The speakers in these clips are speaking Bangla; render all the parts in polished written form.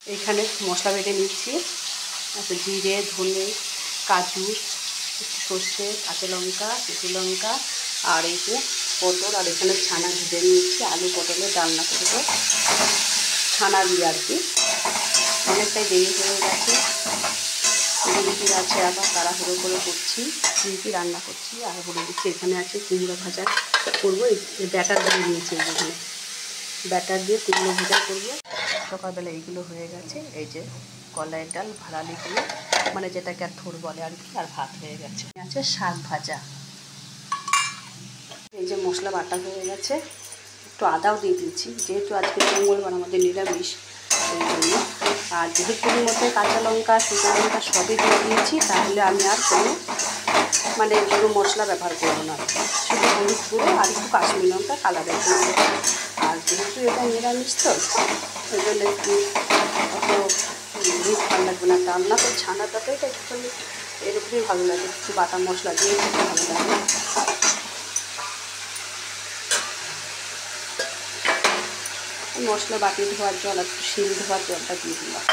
এখানে মশলা বেটে নিচ্ছি, জিরে, ধনে, কাজু, সর্ষে, কাঁচা লঙ্কা, শুকনো লঙ্কা আর এই যে পটল, আর এখানে ছানা ভেজে নিচ্ছি। আলু পটলের ডালনা করবো ছানা দিয়ে আর কি। অনেকটাই দেরি হয়ে গেছে, রিম্পি আছে, আবার তাড়াহুড়ো করে করছি, রিম্পি রান্না করছি। আর বলে দিচ্ছি এখানে আছে কুমড়ো ভাজা করবো, এই ব্যাটার দিয়ে নিয়েছি, এখানে ব্যাটার দিয়ে কুমড়ো ভাজা করবো। সকালবেলা এইগুলো হয়ে গেছে, এই যে কলাইয়ের ডাল ভাড়ালি দিয়ে, মানে যেটাকে আর থোর বলে আর কি, আর ভাত হয়ে গেছে। আছে শাক ভাজা, এই যে মশলা বাটা হয়ে গেছে, একটু আদাও দিয়ে দিচ্ছি, যেহেতু আজকে মঙ্গলবার আমাদের নিরামিষ সেই জন্য। আর যেহেতু মধ্যে কাঁচা লঙ্কা, শুকনো লঙ্কা সবই দিয়ে দিয়েছি, তাহলে আমি আর কোনো মানে গরম মশলা ব্যবহার করবো না, শুধু হলুদ গুঁড়ো আর একটু কাশ্মীরি লঙ্কা কালারের জন্য। আর যেহেতু এটা নিরামিষ তো ওই জন্য একটু অত রিচ ভালো লাগবে না। রান্না তো ছানা তরকারিটা একটুখানি এরকমই ভালো লাগে, একটু বাটা মশলা দিয়ে খেতে ভালো লাগে। মশলা বাটি ধোয়ার জল আর শিল ধোয়ার জলটা দিয়ে দিলাম।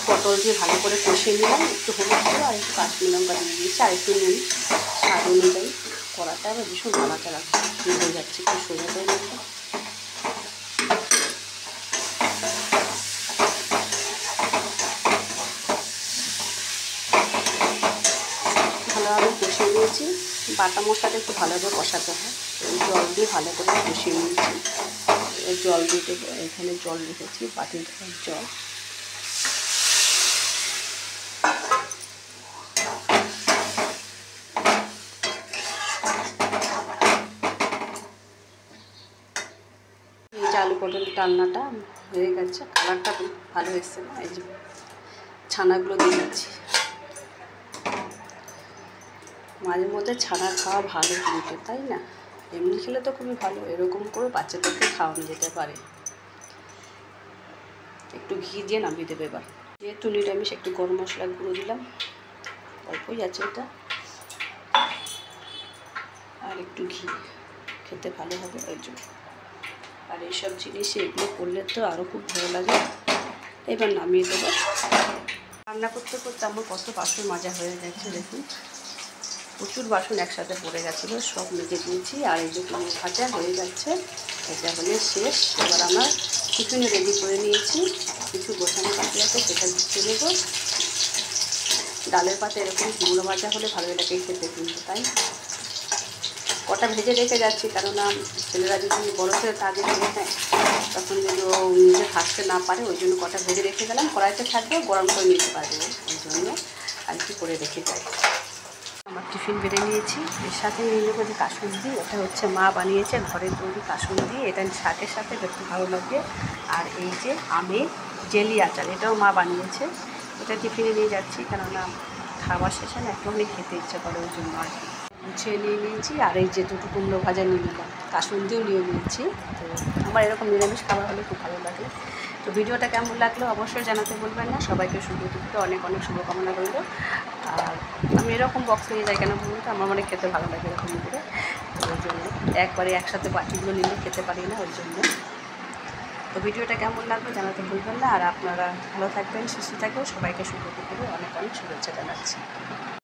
পটল দিয়ে ভালো করে কষিয়ে নিলাম, একটু হলুদ গুঁড়ো আর একটু কাশ্মীরি লঙ্কা দিয়ে দিয়েছি, আর একটু নুন স্বাদ অনুযায়ী। কড়াটা আবার ভীষণ নাড়াচাড়া হয়ে যাচ্ছে, একটু সোজা করে নিতে। ভালোভাবে কষিয়ে নিয়েছি, বাটা মশলাটা একটু ভালোভাবে কষাতে হয়, জল দিয়ে ভালো করে কষিয়ে নিয়েছি। জল দিতে এখানে জল রেখেছি, বাটির জল। এই যে আলু পটলের ডালনাটা হয়ে গেছে, কালারটা ভালো এসছে না, এই যে ছানাগুলো দিয়ে দিচ্ছি। মাঝে মধ্যে ছানা খাওয়া ভালো কিন্তু, তাই না? এমনি খেলে তো খুবই ভালো, এরকম করে বাচ্চাদেরকে খাওয়ানো যেতে পারে। একটু ঘি দিয়ে নামিয়ে দেবে এবার। যেহেতু নিরামিষ একটু গরম মশলা গুঁড়ো দিলাম, অল্পই আছে এটা, আর একটু ঘি, খেতে ভালো হবে ওই জন্য। আর এইসব জিনিস এগুলো করলে তো আরও খুব ভালো লাগে। এবার নামিয়ে দেবো। রান্না করতে করতে আমার কত বাসন মাজা হয়ে গেছে দেখুন, প্রচুর বাসন একসাথে পড়ে গেছিলো, সব মেজে দিয়েছি। আর এই যে কুমড়ো ভাজা হয়ে যাচ্ছে, এটা হলে শেষ। এবার আমরা টিফিনে রেডি করে নিয়েছি, কিছু গোছানো বাকি আছে সেটা দিতে নেবো। ডালের পাতে এরকম কুমড়ো ভাজা হলে ভালোই লাগে খেতে কিন্তু, তাই কটা ভেজে রেখে যাচ্ছি, কেননা ছেলেরা যদি বড়ো ছেলে কাজে ভেজে নেয় তখন যদি ও নিজে ভাজতে না পারে, ওই জন্য কটা ভেজে রেখে গেলাম, কড়াইতে থাকবে, গরম করে নিতে পারবে, ওই জন্য আর কি করে রেখে যাই। আমার টিফিন বেড়ে নিয়েছি, এর সাথে নিয়ে নেবো যে কাসুন্দি, এটা হচ্ছে মা বানিয়েছে ঘরের তৈরি কাসুন্দি, এটা শাকের সাথে দেখতে ভালো লাগে। আর এই যে আমের জেলি আচার, এটাও মা বানিয়েছে, এটা টিফিনে নিয়ে যাচ্ছি, কেননা খাবার শেষে না একটুখানি খেতে ইচ্ছে করে, ওই জন্য আর কি গুছিয়ে নিয়ে নিয়েছি। আর এই যে দুটো কুমড়ো ভাজা নিয়ে নিলাম, কাসুন্দিও নিয়ে নিয়েছি। তো আমার এরকম নিরামিষ খাবার হলে খুব ভালো লাগে। তো ভিডিওটা কেমন লাগলো অবশ্যই জানাতে বলবেন না। সবাইকে শুভ দুপুরে অনেক অনেক শুভকামনা রইল। আর আমি এরকম বক্স নিয়ে যাই কেন বলুন তো, আমার মানে খেতে ভালো লাগে এরকম করে, তো ওই জন্য একবারে একসাথে বাটিগুলো নিলে খেতে পারি না, ওই জন্য। তো ভিডিওটা কেমন লাগবে জানাতে ভুলবেন না। আর আপনারা ভালো থাকবেন, সুস্থ থাকবেন, সবাইকে শুভ দুপুরে অনেক অনেক শুভেচ্ছা জানাচ্ছি।